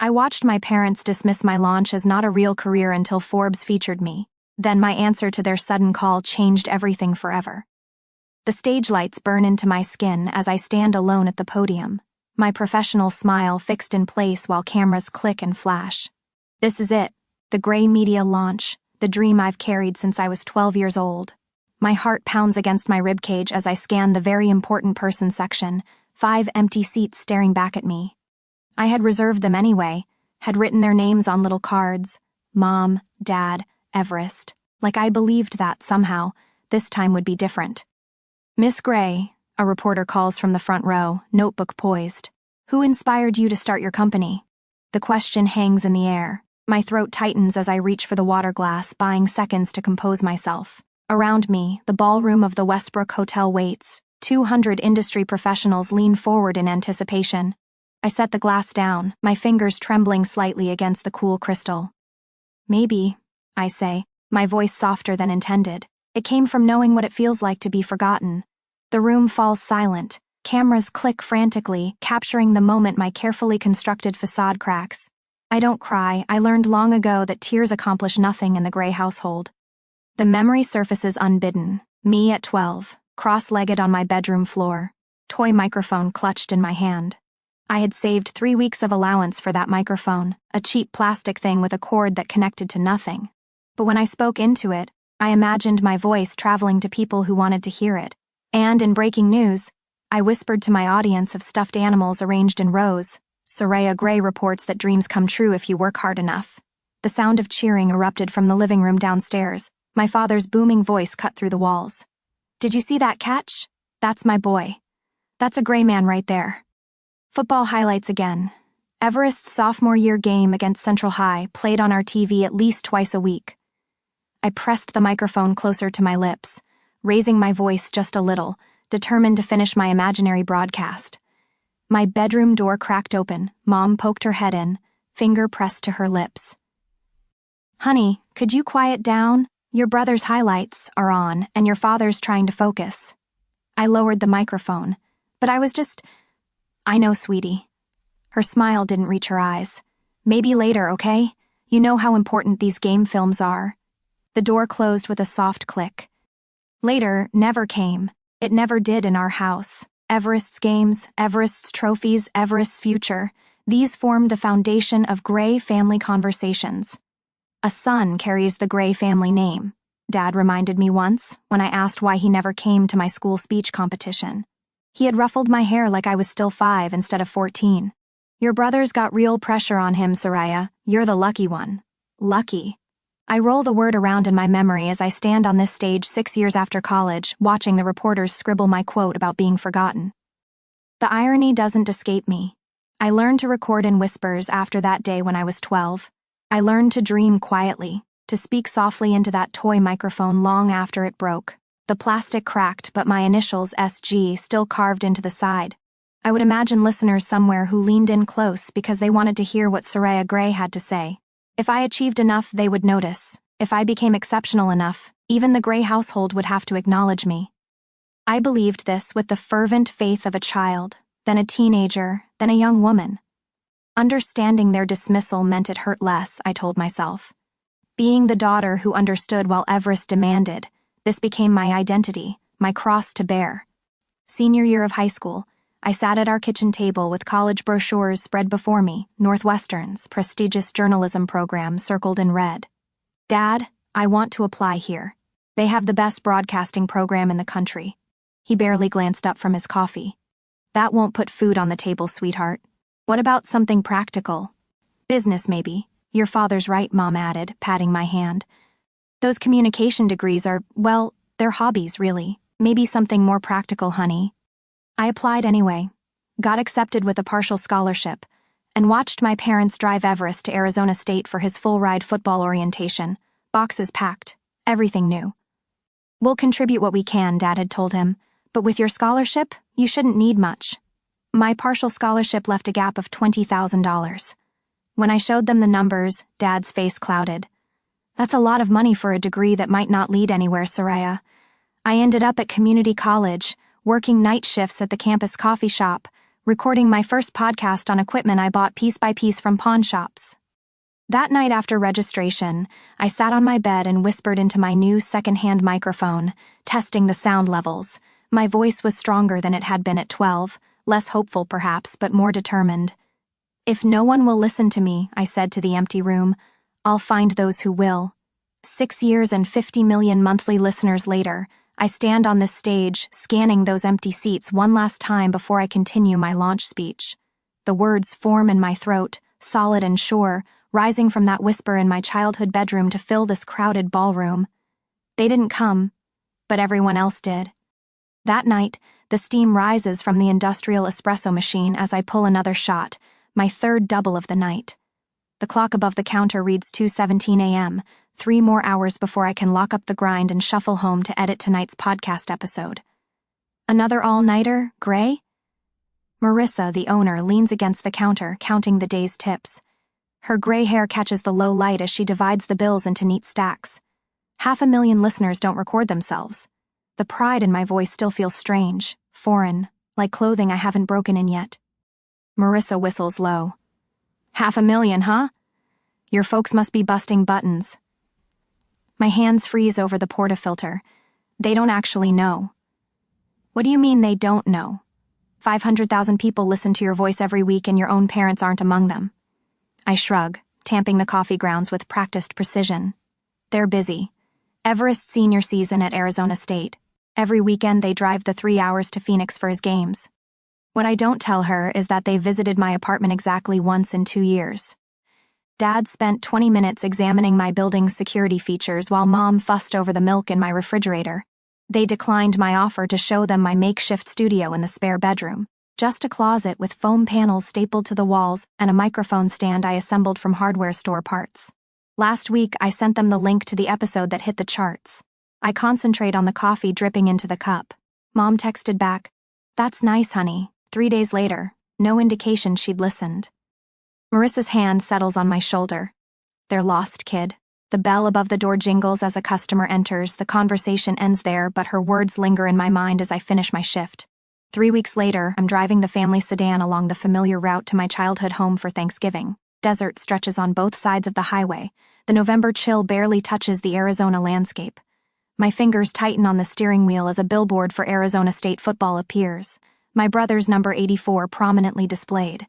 I watched my parents dismiss my launch as not a real career until Forbes featured me. Then my answer to their sudden call changed everything forever. The stage lights burn into my skin as I stand alone at the podium, my professional smile fixed in place while cameras click and flash. This is it, the gray media launch, the dream I've carried since I was 12 years old. My heart pounds against my ribcage as I scan the very important person section, 5 empty seats staring back at me. I had reserved them anyway, had written their names on little cards, Mom, Dad, Everest, like I believed that somehow, this time would be different. Miss Gray, a reporter calls from the front row, notebook poised. Who inspired you to start your company? The question hangs in the air. My throat tightens as I reach for the water glass, buying seconds to compose myself. Around me, the ballroom of the Westbrook Hotel waits. 200 industry professionals lean forward in anticipation. I set the glass down, my fingers trembling slightly against the cool crystal. Maybe, I say, my voice softer than intended. It came from knowing what it feels like to be forgotten. The room falls silent. Cameras click frantically, capturing the moment my carefully constructed facade cracks. I don't cry. I learned long ago that tears accomplish nothing in the Gray household. The memory surfaces unbidden. Me at 12, cross-legged on my bedroom floor, toy microphone clutched in my hand. I had saved 3 weeks of allowance for that microphone, a cheap plastic thing with a cord that connected to nothing. But when I spoke into it, I imagined my voice traveling to people who wanted to hear it. And in breaking news, I whispered to my audience of stuffed animals arranged in rows. Soraya Gray reports that dreams come true if you work hard enough. The sound of cheering erupted from the living room downstairs. My father's booming voice cut through the walls. Did you see that catch? That's my boy. That's a Gray man right there. Football highlights again. Everest's sophomore year game against Central High played on our TV at least twice a week. I pressed the microphone closer to my lips, raising my voice just a little, determined to finish my imaginary broadcast. My bedroom door cracked open. Mom poked her head in, finger pressed to her lips. Honey, could you quiet down? Your brother's highlights are on, and your father's trying to focus. I lowered the microphone, but I was just... I know, sweetie. Her smile didn't reach her eyes. Maybe later, okay? You know how important these game films are. The door closed with a soft click. Later never came. It never did in our house. Everest's games, Everest's trophies, Everest's future. These formed the foundation of Gray family conversations. A son carries the Gray family name, Dad reminded me once when I asked why he never came to my school speech competition. He had ruffled my hair like I was still 5 instead of 14. Your brother's got real pressure on him, Soraya. You're the lucky one. Lucky. I roll the word around in my memory as I stand on this stage 6 years after college, watching the reporters scribble my quote about being forgotten. The irony doesn't escape me. I learned to record in whispers after that day when I was 12. I learned to dream quietly, to speak softly into that toy microphone long after it broke. The plastic cracked, but my initials, SG, still carved into the side. I would imagine listeners somewhere who leaned in close because they wanted to hear what Soraya Gray had to say. If I achieved enough, they would notice. If I became exceptional enough, even the Gray household would have to acknowledge me. I believed this with the fervent faith of a child, then a teenager, then a young woman. Understanding their dismissal meant it hurt less, I told myself. Being the daughter who understood while Everest demanded, this became my identity, my cross to bear. Senior year of high school, I sat at our kitchen table with college brochures spread before me, Northwestern's prestigious journalism program circled in red. Dad, I want to apply here. They have the best broadcasting program in the country. He barely glanced up from his coffee. That won't put food on the table, sweetheart. What about something practical? Business, maybe. Your father's right, Mom added, patting my hand. Those communication degrees are, well, they're hobbies, really. Maybe something more practical, honey. I applied anyway, got accepted with a partial scholarship, and watched my parents drive Everest to Arizona State for his full-ride football orientation. Boxes packed, everything new. We'll contribute what we can, Dad had told him, but with your scholarship, you shouldn't need much. My partial scholarship left a gap of $20,000. When I showed them the numbers, Dad's face clouded. That's a lot of money for a degree that might not lead anywhere, Soraya. I ended up at community college, working night shifts at the campus coffee shop, recording my first podcast on equipment I bought piece by piece from pawn shops. That night after registration, I sat on my bed and whispered into my new second-hand microphone, testing the sound levels. My voice was stronger than it had been at 12, less hopeful perhaps, but more determined. "If no one will listen to me," I said to the empty room, "I'll find those who will." 6 years and 50 million monthly listeners later, I stand on this stage, scanning those empty seats one last time before I continue my launch speech. The words form in my throat, solid and sure, rising from that whisper in my childhood bedroom to fill this crowded ballroom. They didn't come, but everyone else did. That night, the steam rises from the industrial espresso machine as I pull another shot, my third double of the night. The clock above the counter reads 2:17 a.m., 3 more hours before I can lock up the grind and shuffle home to edit tonight's podcast episode. Another all-nighter, Gray? Marissa, the owner, leans against the counter, counting the day's tips. Her gray hair catches the low light as she divides the bills into neat stacks. 500,000 listeners don't record themselves. The pride in my voice still feels strange, foreign, like clothing I haven't broken in yet. Marissa whistles low. 500,000, huh? Your folks must be busting buttons. My hands freeze over the portafilter. They don't actually know. What do you mean they don't know? 500,000 people listen to your voice every week and your own parents aren't among them. I shrug, tamping the coffee grounds with practiced precision. They're busy. Everest's senior season at Arizona State. Every weekend they drive the 3 hours to Phoenix for his games. What I don't tell her is that they visited my apartment exactly once in 2 years. Dad spent 20 minutes examining my building's security features while Mom fussed over the milk in my refrigerator. They declined my offer to show them my makeshift studio in the spare bedroom. Just a closet with foam panels stapled to the walls and a microphone stand I assembled from hardware store parts. Last week, I sent them the link to the episode that hit the charts. I concentrate on the coffee dripping into the cup. Mom texted back, "That's nice, honey." 3 days later, no indication she'd listened. Marissa's hand settles on my shoulder. "They're lost, kid." The bell above the door jingles as a customer enters. The conversation ends there, but her words linger in my mind as I finish my shift. 3 weeks later, I'm driving the family sedan along the familiar route to my childhood home for Thanksgiving. Desert stretches on both sides of the highway. The November chill barely touches the Arizona landscape. My fingers tighten on the steering wheel as a billboard for Arizona State football appears, my brother's number 84 prominently displayed.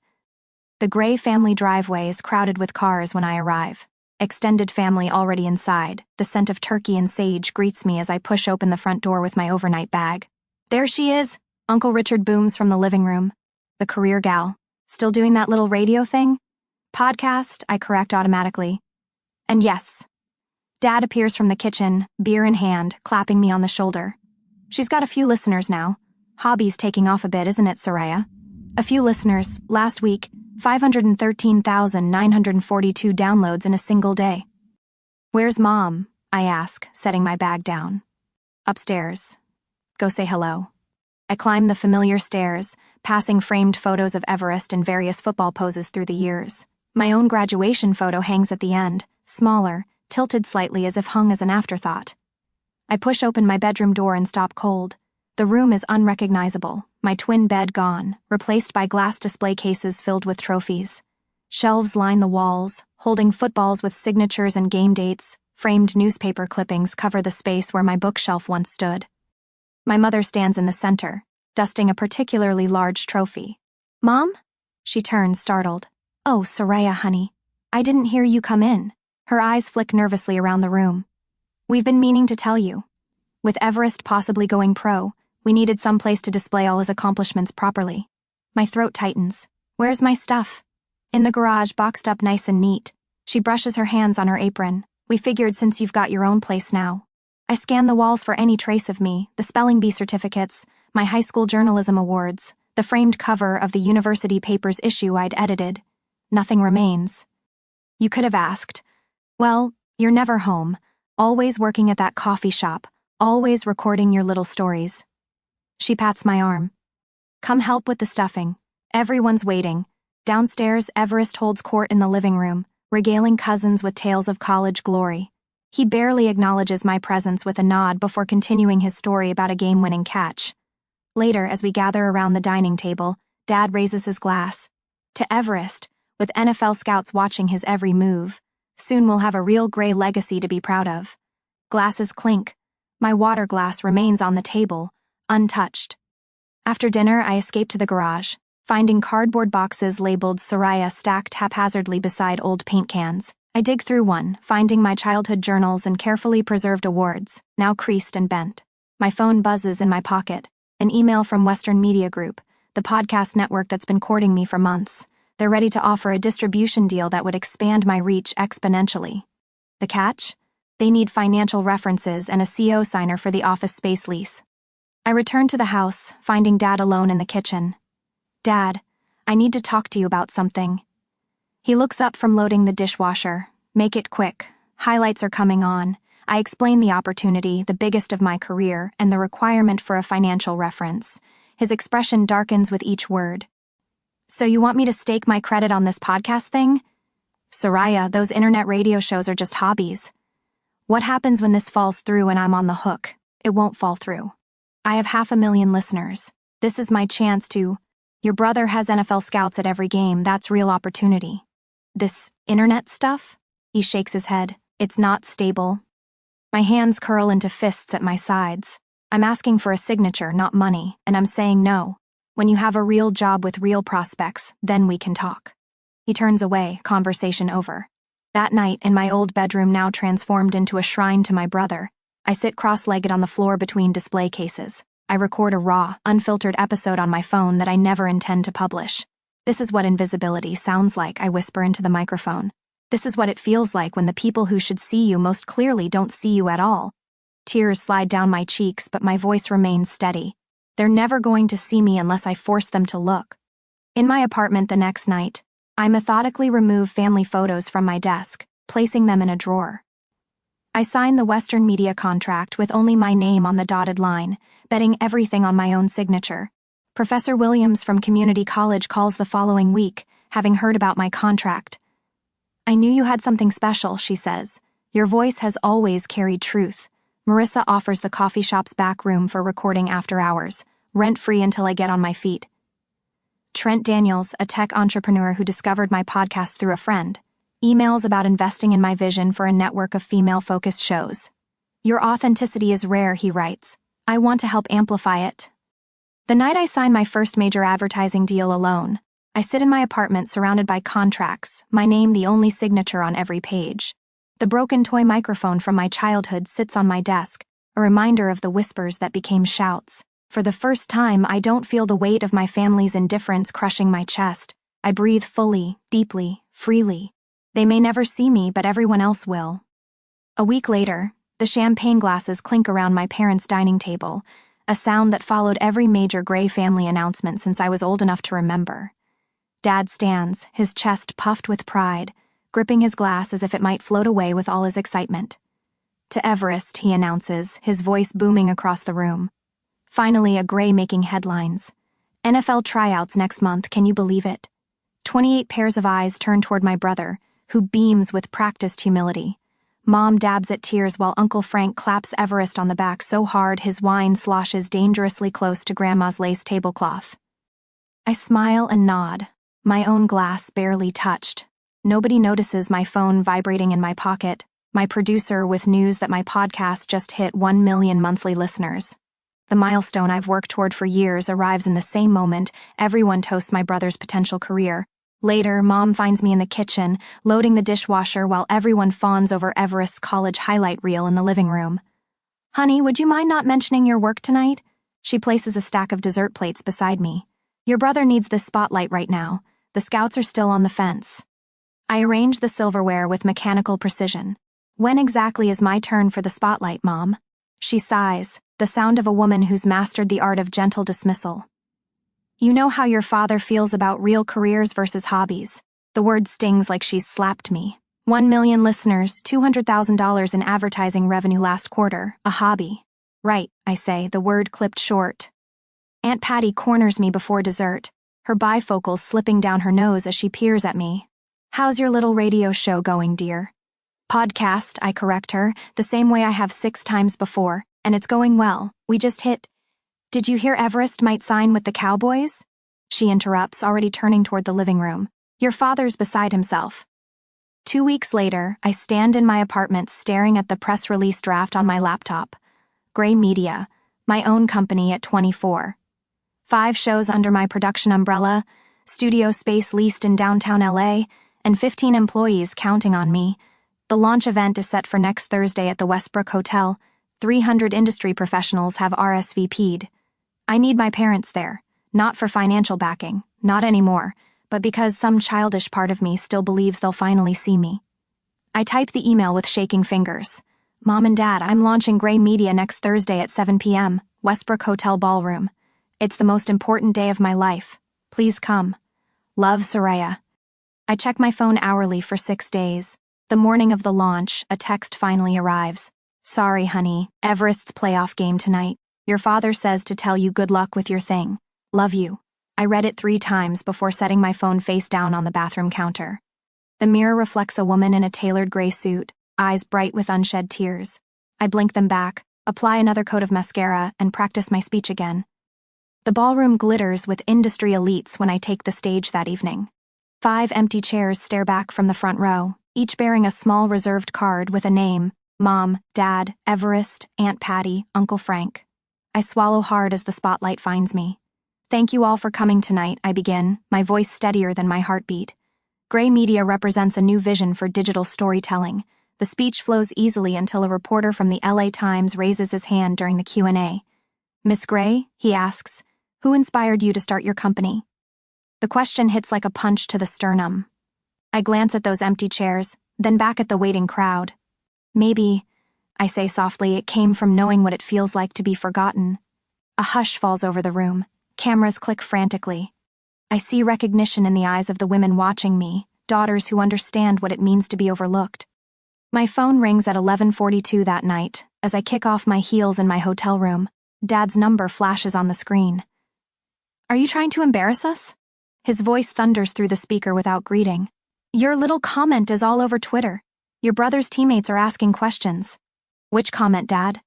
The Gray family driveway is crowded with cars when I arrive. Extended family already inside. The scent of turkey and sage greets me as I push open the front door with my overnight bag. "There she is," Uncle Richard booms from the living room. The career gal. "Still doing that little radio thing?" "Podcast," I correct automatically. "And yes." Dad appears from the kitchen, beer in hand, clapping me on the shoulder. "She's got a few listeners now. Hobby's taking off a bit, isn't it, Soraya?" "A few listeners. Last week, 513,942 downloads in a single day." "Where's Mom?" I ask, setting my bag down. "Upstairs. Go say hello." I climb the familiar stairs, passing framed photos of Everest in various football poses through the years. My own graduation photo hangs at the end, smaller, tilted slightly as if hung as an afterthought. I push open my bedroom door and stop cold. The room is unrecognizable, my twin bed gone, replaced by glass display cases filled with trophies. Shelves line the walls, holding footballs with signatures and game dates. Framed newspaper clippings cover the space where my bookshelf once stood. My mother stands in the center, dusting a particularly large trophy. "Mom?" She turns, startled. "Oh, Soraya, honey. I didn't hear you come in." Her eyes flick nervously around the room. "We've been meaning to tell you. With Everest possibly going pro, we needed some place to display all his accomplishments properly." My throat tightens. "Where's my stuff?" "In the garage, boxed up nice and neat." She brushes her hands on her apron. "We figured since you've got your own place now." I scan the walls for any trace of me, the spelling bee certificates, my high school journalism awards, the framed cover of the university paper's issue I'd edited. Nothing remains. You could have asked. Well, you're never home, always working at that coffee shop, always recording your little stories. She pats my arm. "Come help with the stuffing. Everyone's waiting." Downstairs, Everest holds court in the living room, regaling cousins with tales of college glory. He barely acknowledges my presence with a nod before continuing his story about a game-winning catch. Later, as we gather around the dining table, Dad raises his glass. To Everest, with NFL scouts watching his every move. Soon we'll have a real gray legacy to be proud of. Glasses clink. My water glass remains on the table, untouched. After dinner, I escape to the garage, finding cardboard boxes labeled Soraya stacked haphazardly beside old paint cans. I dig through one, finding my childhood journals and carefully preserved awards, now creased and bent. My phone buzzes in my pocket. An email from Western Media Group, the podcast network that's been courting me for months. They're ready to offer a distribution deal that would expand my reach exponentially. The catch? They need financial references and a CO signer for the office space lease. I return to the house, finding Dad alone in the kitchen. Dad, I need to talk to you about something. He looks up from loading the dishwasher. Make it quick. Highlights are coming on. I explain the opportunity, the biggest of my career, and the requirement for a financial reference. His expression darkens with each word. So you want me to stake my credit on this podcast thing? Soraya, those internet radio shows are just hobbies. What happens when this falls through and I'm on the hook? It won't fall through. I have 500,000 listeners. This is my chance to... Your brother has NFL scouts at every game. That's real opportunity. This internet stuff? He shakes his head. It's not stable. My hands curl into fists at my sides. I'm asking for a signature, not money, and I'm saying no. When you have a real job with real prospects, then we can talk. He turns away, conversation over. That night, in my old bedroom now transformed into a shrine to my brother, I sit cross-legged on the floor between display cases. I record a raw, unfiltered episode on my phone that I never intend to publish. This is what invisibility sounds like, I whisper into the microphone. This is what it feels like when the people who should see you most clearly don't see you at all. Tears slide down my cheeks, but my voice remains steady. They're never going to see me unless I force them to look. In my apartment the next night, I methodically remove family photos from my desk, placing them in a drawer. I sign the Western Media contract with only my name on the dotted line, betting everything on my own signature. Professor Williams from Community College calls the following week, having heard about my contract. I knew you had something special, she says. Your voice has always carried truth. Marissa offers the coffee shop's back room for recording after hours, rent-free until I get on my feet. Trent Daniels, a tech entrepreneur who discovered my podcast through a friend, emails about investing in my vision for a network of female-focused shows. Your authenticity is rare, he writes. I want to help amplify it. The night I sign my first major advertising deal alone, I sit in my apartment surrounded by contracts, my name the only signature on every page. The broken toy microphone from my childhood sits on my desk, a reminder of the whispers that became shouts. For the first time, I don't feel the weight of my family's indifference crushing my chest. I breathe fully, deeply, freely. They may never see me, but everyone else will. A week later, the champagne glasses clink around my parents' dining table, a sound that followed every major Gray family announcement since I was old enough to remember. Dad stands, his chest puffed with pride, gripping his glass as if it might float away with all his excitement. To Everest, he announces, his voice booming across the room. Finally, a Gray making headlines. NFL tryouts next month, can you believe it? 28 pairs of eyes turn toward my brother, who beams with practiced humility. Mom dabs at tears while Uncle Frank claps Everest on the back so hard his wine sloshes dangerously close to Grandma's lace tablecloth. I smile and nod, my own glass barely touched. Nobody notices my phone vibrating in my pocket, my producer with news that my podcast just hit 1 million monthly listeners. The milestone I've worked toward for years arrives in the same moment everyone toasts my brother's potential career. Later, Mom finds me in the kitchen, loading the dishwasher while everyone fawns over Everest's college highlight reel in the living room. Honey, would you mind not mentioning your work tonight? She places a stack of dessert plates beside me. Your brother needs the spotlight right now. The scouts are still on the fence. I arrange the silverware with mechanical precision. When exactly is my turn for the spotlight, Mom? She sighs, the sound of a woman who's mastered the art of gentle dismissal. You know how your father feels about real careers versus hobbies. The word stings like she's slapped me. 1 million listeners, $200,000 in advertising revenue last quarter, a hobby. Right, I say, the word clipped short. Aunt Patty corners me before dessert, her bifocals slipping down her nose as she peers at me. How's your little radio show going, dear? Podcast, I correct her, the same way I have 6 times before, and it's going well. We just hit... Did you hear Everest might sign with the Cowboys? She interrupts, already turning toward the living room. Your father's beside himself. 2 weeks later, I stand in my apartment staring at the press release draft on my laptop. Gray Media, my own company at 24. 5 shows under my production umbrella, studio space leased in downtown LA, and 15 employees counting on me. The launch event is set for next Thursday at the Westbrook Hotel. 300 industry professionals have RSVP'd. I need my parents there, not for financial backing, not anymore, but because some childish part of me still believes they'll finally see me. I type the email with shaking fingers. Mom and Dad, I'm launching Gray Media next Thursday at 7 p.m., Westbrook Hotel Ballroom. It's the most important day of my life. Please come. Love, Soraya. I check my phone hourly for 6 days. The morning of the launch, a text finally arrives. Sorry, honey, Everest's playoff game tonight. Your father says to tell you good luck with your thing. Love you. I read it 3 times before setting my phone face down on the bathroom counter. The mirror reflects a woman in a tailored gray suit, eyes bright with unshed tears. I blink them back, apply another coat of mascara, and practice my speech again. The ballroom glitters with industry elites when I take the stage that evening. 5 empty chairs stare back from the front row, each bearing a small reserved card with a name: Mom, Dad, Everest, Aunt Patty, Uncle Frank. I swallow hard as the spotlight finds me. Thank you all for coming tonight, I begin, my voice steadier than my heartbeat. Gray Media represents a new vision for digital storytelling. The speech flows easily until a reporter from the LA Times raises his hand during the Q&A. Miss Gray, he asks, who inspired you to start your company? The question hits like a punch to the sternum. I glance at those empty chairs, then back at the waiting crowd. Maybe, I say softly, it came from knowing what it feels like to be forgotten. A hush falls over the room. Cameras click frantically. I see recognition in the eyes of the women watching me, daughters who understand what it means to be overlooked. My phone rings at 11:42 that night. As I kick off my heels in my hotel room, Dad's number flashes on the screen. Are you trying to embarrass us? His voice thunders through the speaker without greeting. Your little comment is all over Twitter. Your brother's teammates are asking questions. Which comment, Dad?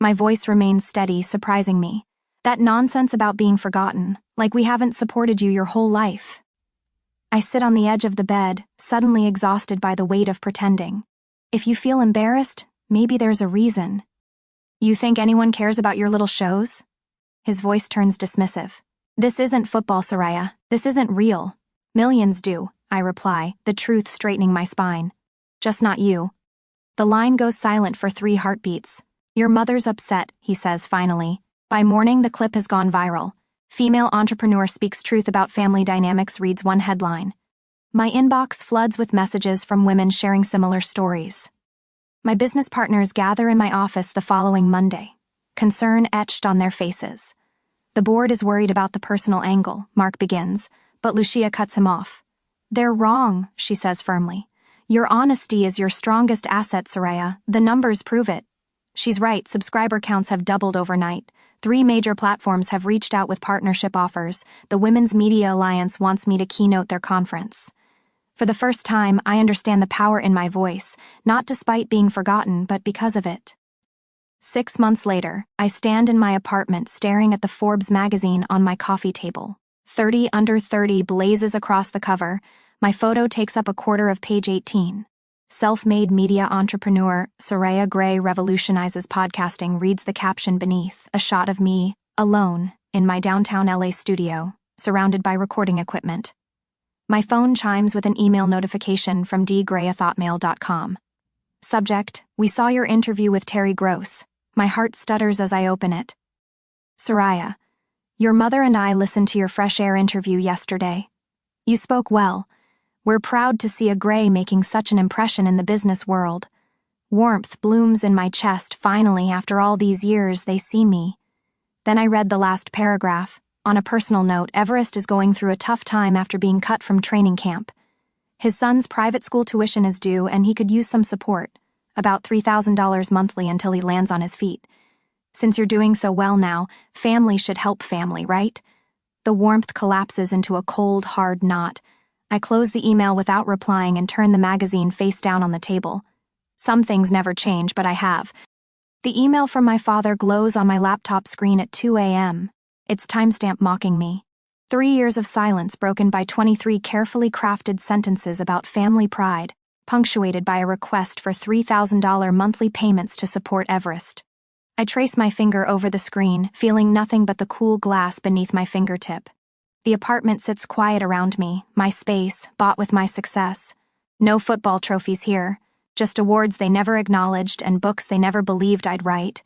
My voice remains steady, surprising me. That nonsense about being forgotten, like we haven't supported you your whole life. I sit on the edge of the bed, suddenly exhausted by the weight of pretending. If you feel embarrassed, maybe there's a reason. You think anyone cares about your little shows? His voice turns dismissive. This isn't football, Soraya. This isn't real. Millions do, I reply, the truth straightening my spine. Just not you. The line goes silent for 3 heartbeats. Your mother's upset, he says finally. By morning, the clip has gone viral. Female entrepreneur speaks truth about family dynamics reads one headline. My inbox floods with messages from women sharing similar stories. My business partners gather in my office the following Monday, concern etched on their faces. The board is worried about the personal angle, Mark begins, but Lucia cuts him off. They're wrong, she says firmly. Your honesty is your strongest asset, Soraya. The numbers prove it. She's right, subscriber counts have doubled overnight. 3 major platforms have reached out with partnership offers. The Women's Media Alliance wants me to keynote their conference. For the first time, I understand the power in my voice, not despite being forgotten, but because of it. 6 months later, I stand in my apartment staring at the Forbes magazine on my coffee table. 30 Under 30 blazes across the cover. My photo takes up a quarter of page 18. Self-made media entrepreneur Soraya Gray revolutionizes podcasting reads the caption beneath, a shot of me, alone, in my downtown LA studio, surrounded by recording equipment. My phone chimes with an email notification from dgray@hotmail.com. Subject, we saw your interview with Terry Gross. My heart stutters as I open it. Soraya, your mother and I listened to your Fresh Air interview yesterday. You spoke well. We're proud to see a Gray making such an impression in the business world. Warmth blooms in my chest. Finally, after all these years, they see me. Then I read the last paragraph. On a personal note, Everest is going through a tough time after being cut from training camp. His son's private school tuition is due and he could use some support, about $3,000 monthly until he lands on his feet. Since you're doing so well now, family should help family, right? The warmth collapses into a cold, hard knot. I close the email without replying and turn the magazine face down on the table. Some things never change, but I have. The email from my father glows on my laptop screen at 2 a.m. Its timestamp mocking me. 3 years of silence broken by 23 carefully crafted sentences about family pride, punctuated by a request for $3,000 monthly payments to support Everest. I trace my finger over the screen, feeling nothing but the cool glass beneath my fingertip. The apartment sits quiet around me, my space, bought with my success. No football trophies here, just awards they never acknowledged and books they never believed I'd write.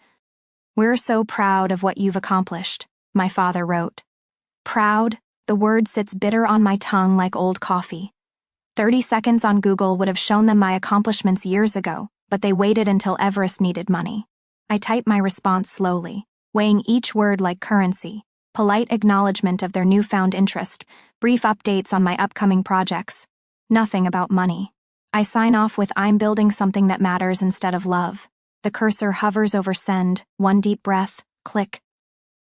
"We're so proud of what you've accomplished," my father wrote. Proud, the word sits bitter on my tongue like old coffee. 30 seconds on Google would have shown them my accomplishments years ago, but they waited until Everest needed money. I type my response slowly, weighing each word like currency, polite acknowledgement of their newfound interest, brief updates on my upcoming projects. Nothing about money. I sign off with "I'm building something that matters" instead of love. The cursor hovers over send, one deep breath, click.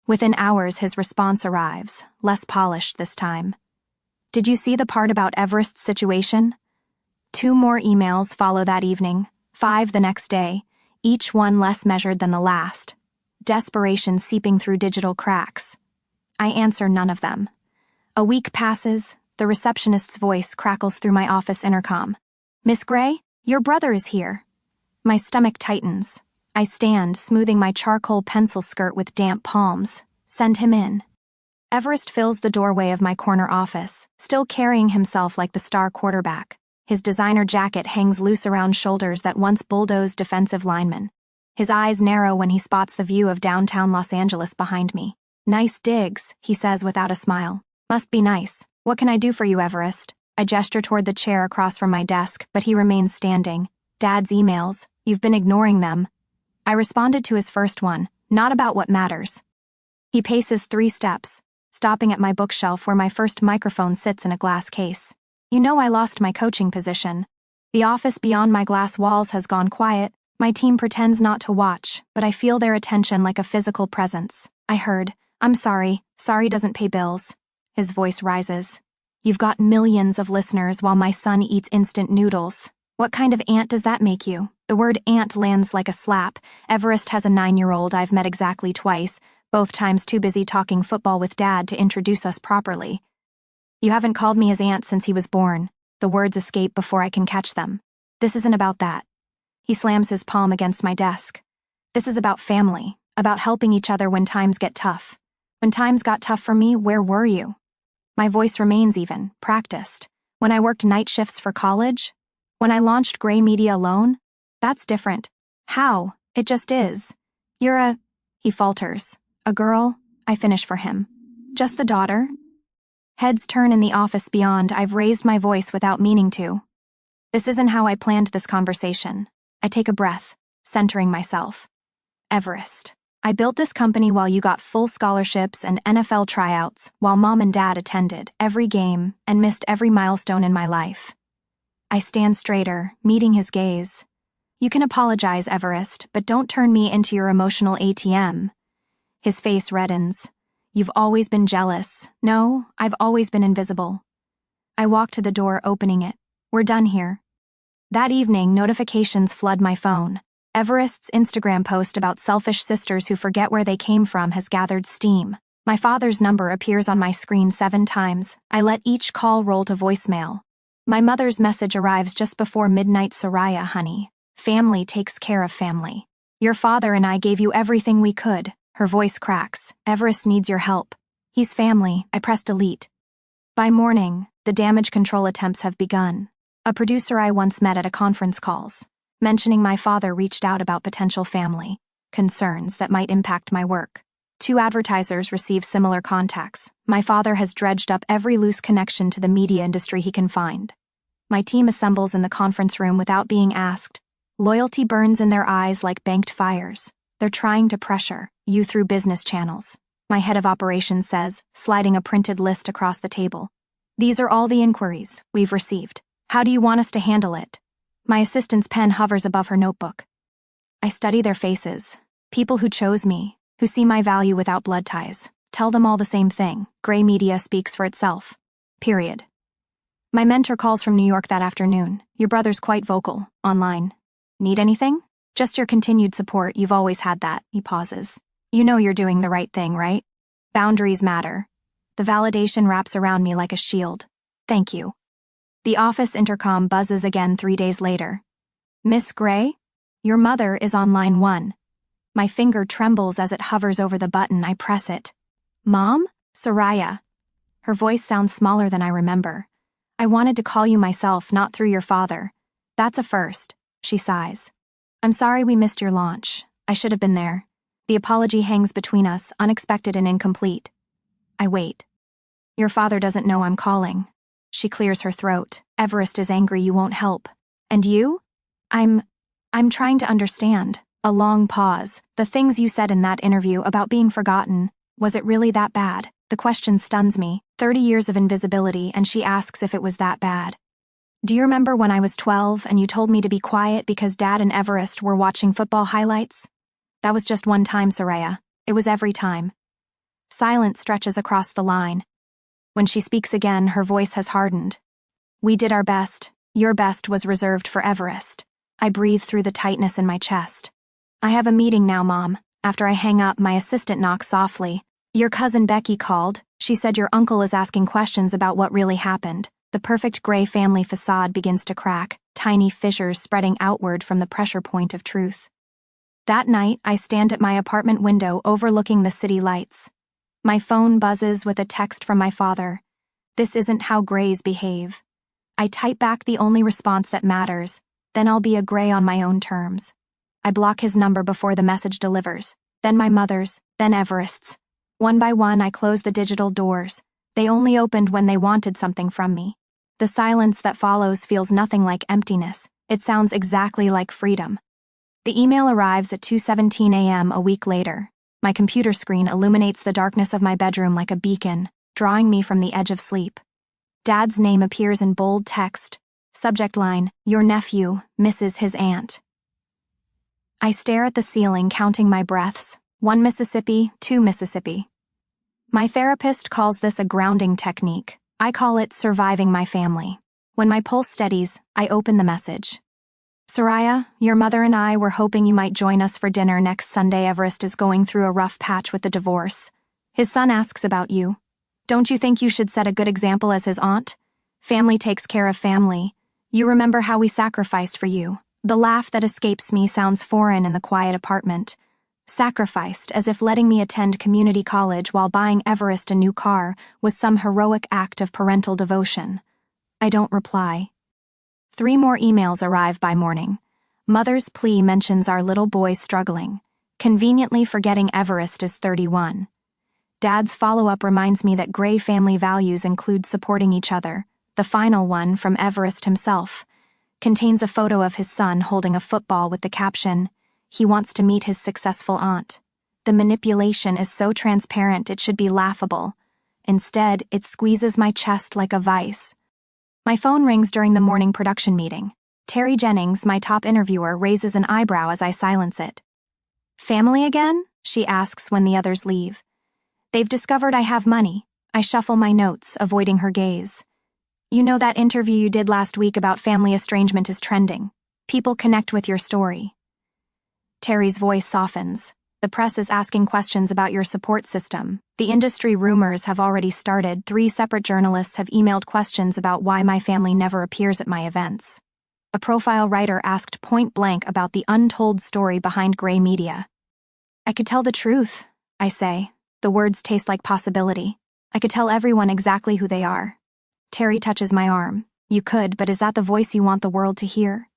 Within hours his response arrives, less polished this time. "Did you see the part about Everest's situation?" 2 more emails follow that evening, 5 the next day, each one less measured than the last. Desperation seeping through digital cracks. I answer none of them. A week passes, the receptionist's voice crackles through my office intercom. "Miss Gray, your brother is here." My stomach tightens. I stand, smoothing my charcoal pencil skirt with damp palms. "Send him in." Everest fills the doorway of my corner office, still carrying himself like the star quarterback. His designer jacket hangs loose around shoulders that once bulldozed defensive linemen. His eyes narrow when he spots the view of downtown Los Angeles behind me. "Nice digs," he says without a smile. "Must be nice. What can I do for you, Everest?" I gesture toward the chair across from my desk, but he remains standing. "Dad's emails. You've been ignoring them." I responded to his first one, not about what matters. He paces 3 steps, stopping at my bookshelf where my first microphone sits in a glass case. "You know I lost my coaching position. The office beyond my glass walls has gone quiet. My team pretends not to watch, but I feel their attention like a physical presence." I heard, "I'm sorry. Sorry doesn't pay bills." His voice rises. "You've got millions of listeners while my son eats instant noodles. What kind of aunt does that make you?" The word aunt lands like a slap. Everest has a 9-year-old I've met exactly twice, both times too busy talking football with Dad to introduce us properly. "You haven't called me his aunt since he was born." The words escape before I can catch them. "This isn't about that." He slams his palm against my desk. "This is about family, about helping each other when times get tough. When times got tough for me, where were you?" My voice remains even, practiced. "When I worked night shifts for college? When I launched Gray Media alone? That's different." "How? It just is. You're a..." He falters. "A girl?" I finish for him. "Just the daughter?" Heads turn in the office beyond. I've raised my voice without meaning to. This isn't how I planned this conversation. I take a breath, centering myself. "Everest, I built this company while you got full scholarships and NFL tryouts, while Mom and Dad attended every game and missed every milestone in my life." I stand straighter, meeting his gaze. "You can apologize, Everest, but don't turn me into your emotional ATM." His face reddens. "You've always been jealous." "No, I've always been invisible." I walk to the door, opening it. "We're done here." That evening, notifications flood my phone. Everest's Instagram post about selfish sisters who forget where they came from has gathered steam. My father's number appears on my screen 7 times. I let each call roll to voicemail. My mother's message arrives just before midnight. "Soraya, honey. Family takes care of family. Your father and I gave you everything we could." Her voice cracks. "Everest needs your help." "He's family." I press delete. By morning, the damage control attempts have begun. A producer I once met at a conference calls, mentioning my father reached out about potential family concerns that might impact my work. 2 advertisers receive similar contacts. My father has dredged up every loose connection to the media industry he can find. My team assembles in the conference room without being asked. Loyalty burns in their eyes like banked fires. They're trying to pressure you through business channels. My head of operations says, sliding a printed list across the table. "These are all the inquiries we've received. How do you want us to handle it?" My assistant's pen hovers above her notebook. I study their faces. People who chose me, who see my value without blood ties. Tell them all the same thing. Gray Media speaks for itself. Period. My mentor calls from New York that afternoon. "Your brother's quite vocal, online. Need anything?" "Just your continued support. You've always had that." He pauses. "You know you're doing the right thing, right? Boundaries matter." The validation wraps around me like a shield. Thank you. The office intercom buzzes again 3 days later. Miss Gray? Your mother is on line 1. My finger trembles as it hovers over the button. I press it. Mom? Soraya. Her voice sounds smaller than I remember. I wanted to call you myself, not through your father. That's a first, she sighs. I'm sorry we missed your launch. I should have been there. The apology hangs between us, unexpected and incomplete. I wait. Your father doesn't know I'm calling. She clears her throat. Everest is angry you won't help. And you? I'm trying to understand. A long pause. The things you said in that interview about being forgotten. Was it really that bad? The question stuns me. 30 years of invisibility, and she asks if it was that bad. Do you remember when I was 12 and you told me to be quiet because Dad and Everest were watching football highlights? That was just one time, Soraya. It was every time. Silence stretches across the line. When she speaks again, her voice has hardened. We did our best. Your best was reserved for Everest. I breathe through the tightness in my chest. I have a meeting now, Mom. After I hang up, my assistant knocks softly. Your cousin Becky called. She said your uncle is asking questions about what really happened. The perfect gray family facade begins to crack, tiny fissures spreading outward from the pressure point of truth. That night, I stand at my apartment window overlooking the city lights. My phone buzzes with a text from my father. This isn't how Grays behave. I type back the only response that matters, then I'll be a Gray on my own terms. I block his number before the message delivers, then my mother's, then Everest's. One by one, I close the digital doors. They only opened when they wanted something from me. The silence that follows feels nothing like emptiness. It sounds exactly like freedom. The email arrives at 2:17 a.m. a week later. My computer screen illuminates the darkness of my bedroom like a beacon, drawing me from the edge of sleep. Dad's name appears in bold text. Subject line, your nephew misses his aunt. I stare at the ceiling, counting my breaths. 1 Mississippi, 2 Mississippi. My therapist calls this a grounding technique. I call it surviving my family. When my pulse steadies, I open the message. Soraya, your mother and I were hoping you might join us for dinner next Sunday. Everest is going through a rough patch with the divorce. His son asks about you. Don't you think you should set a good example as his aunt? Family takes care of family. You remember how we sacrificed for you. The laugh that escapes me sounds foreign in the quiet apartment. Sacrificed, as if letting me attend community college while buying Everest a new car was some heroic act of parental devotion. I don't reply. 3 more emails arrive by morning. Mother's plea mentions our little boy struggling, conveniently forgetting Everest is 31. Dad's follow-up reminds me that Gray family values include supporting each other. The final one, from Everest himself, contains a photo of his son holding a football with the caption, "He wants to meet his successful aunt." The manipulation is so transparent it should be laughable. Instead, it squeezes my chest like a vice. My phone rings during the morning production meeting. Terry Jennings, my top interviewer, raises an eyebrow as I silence it. Family again? She asks when the others leave. They've discovered I have money. I shuffle my notes, avoiding her gaze. You know that interview you did last week about family estrangement is trending. People connect with your story. Terry's voice softens. The press is asking questions about your support system. The industry rumors have already started. 3 separate journalists have emailed questions about why my family never appears at my events. A profile writer asked point blank about the untold story behind Gray Media. I could tell the truth, I say. The words taste like possibility. I could tell everyone exactly who they are. Terry touches my arm. You could, but is that the voice you want the world to hear?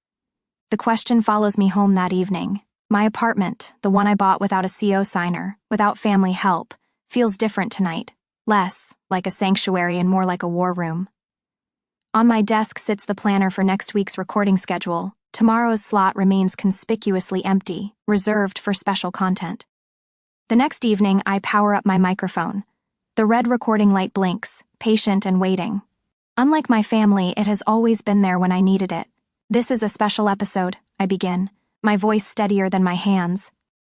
The question follows me home that evening. My apartment, the one I bought without a CO signer, without family help, feels different tonight. Less like a sanctuary and more like a war room. On my desk sits the planner for next week's recording schedule. Tomorrow's slot remains conspicuously empty, reserved for special content. The next evening, I power up my microphone. The red recording light blinks, patient and waiting. Unlike my family, it has always been there when I needed it. This is a special episode, I begin, my voice steadier than my hands.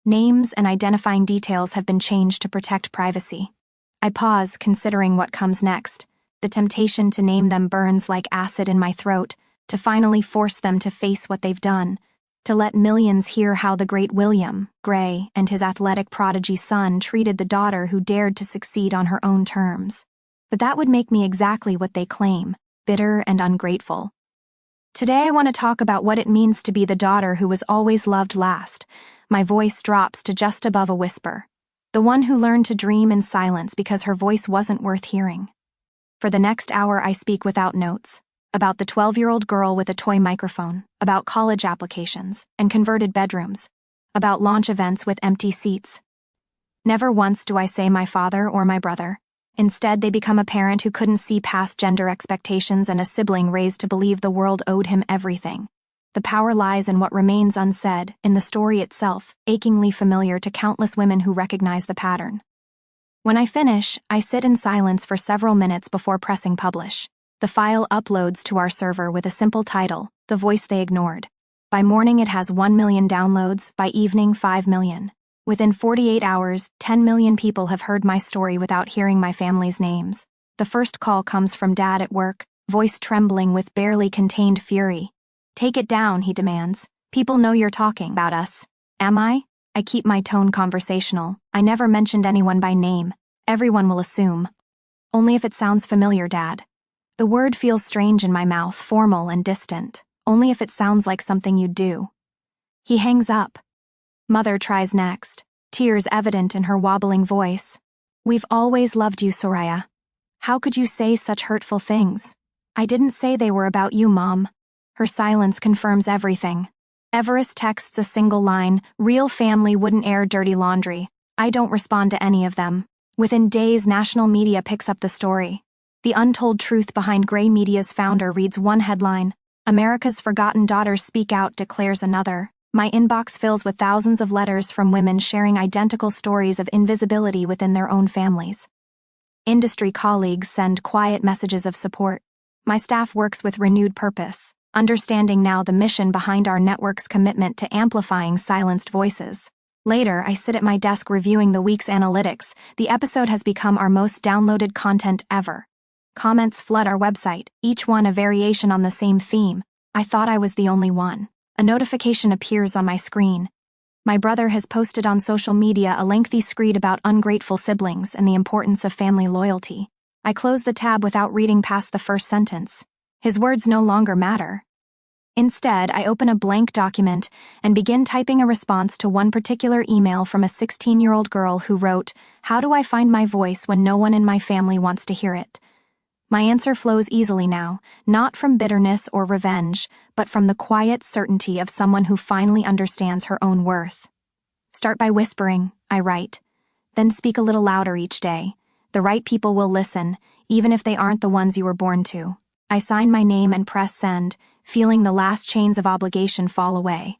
Names and identifying details have been changed to protect privacy. I pause, considering what comes next. The temptation to name them burns like acid in my throat, to finally force them to face what they've done, to let millions hear how the great William, Gray, and his athletic prodigy son treated the daughter who dared to succeed on her own terms. but that would make me exactly what they claim, bitter and ungrateful. Today I want to talk about what it means to be the daughter who was always loved last. My voice drops to just above a whisper. The one who learned to dream in silence because her voice wasn't worth hearing. For the next hour I speak without notes. About the 12-year-old girl with a toy microphone, about college applications and converted bedrooms, about launch events with empty seats. Never once do I say my father or my brother. Instead, they become a parent who couldn't see past gender expectations and a sibling raised to believe the world owed him everything. The power lies in what remains unsaid, in the story itself, achingly familiar to countless women who recognize the pattern. When I finish, I sit in silence for several minutes before pressing publish. The file uploads to our server with a simple title, The Voice They Ignored. By morning it has 1 million downloads, by evening 5 million. Within 48 hours, 10 million people have heard my story without hearing my family's names. The first call comes from Dad at work, voice trembling with barely contained fury. "Take it down," he demands. "People know you're talking about us." Am I? I keep my tone conversational. I never mentioned anyone by name. Everyone will assume. "Only if it sounds familiar, Dad." The word feels strange in my mouth, formal and distant. Only if it sounds like something you'd do. He hangs up. Mother tries next, tears evident in her wobbling voice. "We've always loved you, Soraya. How could you say such hurtful things? I didn't say they were about you, Mom." Her silence confirms everything. Everest texts a single line, "Real family wouldn't air dirty laundry." I don't respond to any of them. Within days, national media picks up the story. The untold truth behind Grey Media's founder reads one headline, "America's Forgotten Daughters Speak Out," declares another. My inbox fills with thousands of letters from women sharing identical stories of invisibility within their own families. Industry colleagues send quiet messages of support. My staff works with renewed purpose, understanding now the mission behind our network's commitment to amplifying silenced voices. Later, I sit at my desk reviewing the week's analytics. The episode has become our most downloaded content ever. Comments flood our website, each one a variation on the same theme. I thought I was the only one. A notification appears on my screen. My brother has posted on social media a lengthy screed about ungrateful siblings and the importance of family loyalty. I close the tab without reading past the first sentence. His words no longer matter. Instead, I open a blank document and begin typing a response to one particular email from a 16-year-old girl who wrote, "How do I find my voice when no one in my family wants to hear it?" My answer flows easily now, not from bitterness or revenge, but from the quiet certainty of someone who finally understands her own worth. "Start by whispering," I write. "Then speak a little louder each day. The right people will listen, even if they aren't the ones you were born to." I sign my name and press send, feeling the last chains of obligation fall away.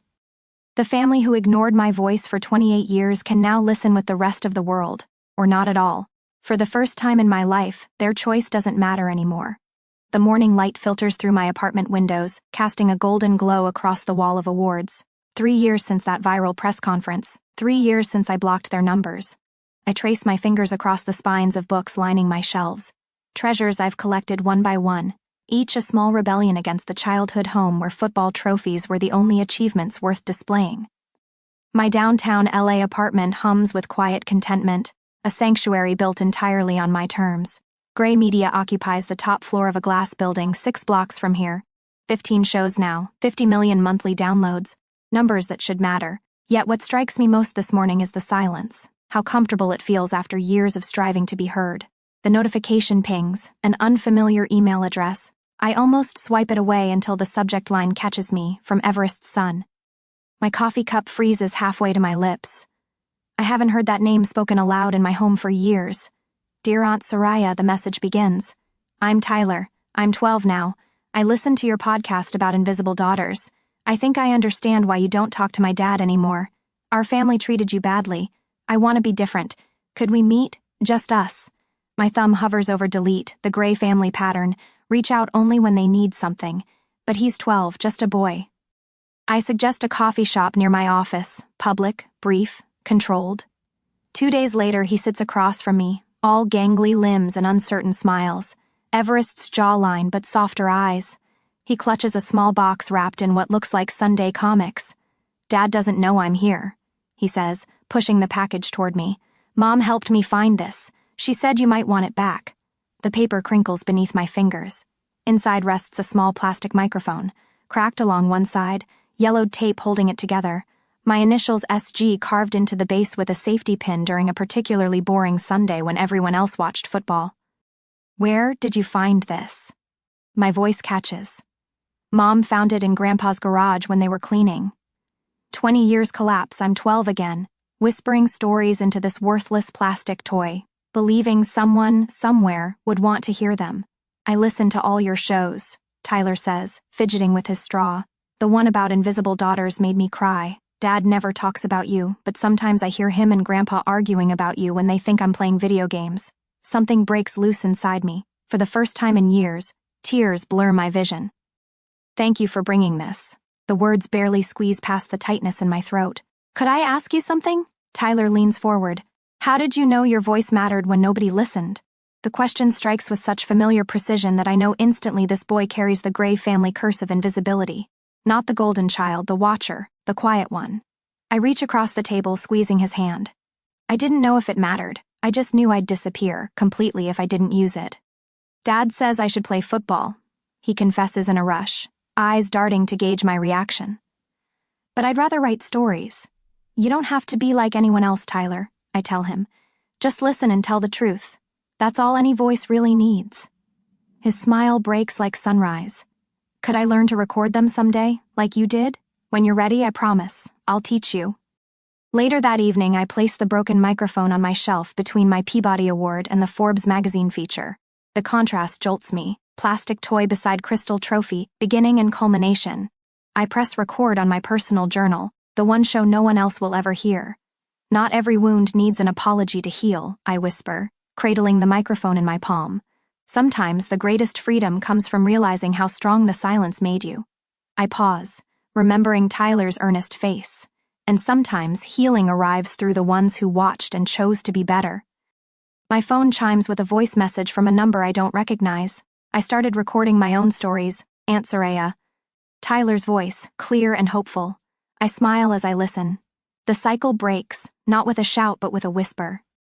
The family who ignored my voice for 28 years can now listen with the rest of the world, or not at all. For the first time in my life, their choice doesn't matter anymore. The morning light filters through my apartment windows, casting a golden glow across the wall of awards. 3 years since that viral press conference, 3 years since I blocked their numbers. I trace my fingers across the spines of books lining my shelves. Treasures I've collected one by one, each a small rebellion against the childhood home where football trophies were the only achievements worth displaying. My downtown LA apartment hums with quiet contentment, a sanctuary built entirely on my terms. Grey Media occupies the top floor of a glass building 6 blocks from here. 15 shows now, 50 million monthly downloads, numbers that should matter. Yet what strikes me most this morning is the silence, how comfortable it feels after years of striving to be heard. The notification pings, an unfamiliar email address. I almost swipe it away until the subject line catches me, from Everest's son. My coffee cup freezes halfway to my lips. I haven't heard that name spoken aloud in my home for years. "Dear Aunt Soraya," the message begins. "I'm Tyler. I'm 12 now. I listened to your podcast about invisible daughters. I think I understand why you don't talk to my dad anymore. Our family treated you badly. I want to be different. Could we meet? Just us." My thumb hovers over delete, the gray family pattern. Reach out only when they need something. But he's 12, just a boy. I suggest a coffee shop near my office, public, brief, controlled. 2 days later, he sits across from me, all gangly limbs and uncertain smiles. Everest's jawline, but softer eyes. He clutches a small box wrapped in what looks like Sunday comics. "Dad doesn't know I'm here," he says, pushing the package toward me. "Mom helped me find this. She said you might want it back." The paper crinkles beneath my fingers. Inside rests a small plastic microphone, cracked along one side, yellowed tape holding it together. My initials SG carved into the base with a safety pin during a particularly boring Sunday when everyone else watched football. Where did you find this? My voice catches. Mom found it in Grandpa's garage when they were cleaning. 20 years collapse, I'm 12 again, whispering stories into this worthless plastic toy, believing someone, somewhere, would want to hear them. I listen to all your shows, Tyler says, fidgeting with his straw. The one about invisible daughters made me cry. Dad never talks about you, but sometimes I hear him and Grandpa arguing about you when they think I'm playing video games. Something breaks loose inside me. For the first time in years, tears blur my vision. Thank you for bringing this. The words barely squeeze past the tightness in my throat. Could I ask you something? Tyler leans forward. How did you know your voice mattered when nobody listened? The question strikes with such familiar precision that I know instantly this boy carries the Gray family curse of invisibility. Not the golden child, the watcher, the quiet one. I reach across the table, squeezing his hand. I didn't know if it mattered. I just knew I'd disappear completely if I didn't use it. Dad says I should play football, he confesses in a rush, eyes darting to gauge my reaction. But I'd rather write stories. You don't have to be like anyone else, Tyler, I tell him. Just listen and tell the truth. That's all any voice really needs. His smile breaks like sunrise. Could I learn to record them someday, like you did? When you're ready, I promise. I'll teach you. Later that evening, I place the broken microphone on my shelf between my Peabody Award and the Forbes magazine feature. The contrast jolts me. Plastic toy beside crystal trophy, beginning and culmination. I press record on my personal journal, the one show no one else will ever hear. Not every wound needs an apology to heal, I whisper, cradling the microphone in my palm. Sometimes the greatest freedom comes from realizing how strong the silence made you. I pause, remembering Tyler's earnest face. And sometimes healing arrives through the ones who watched and chose to be better. My phone chimes with a voice message from a number I don't recognize. I started recording my own stories, Aunt Soraya. Tyler's voice, clear and hopeful. I smile as I listen. The cycle breaks, not with a shout but with a whisper.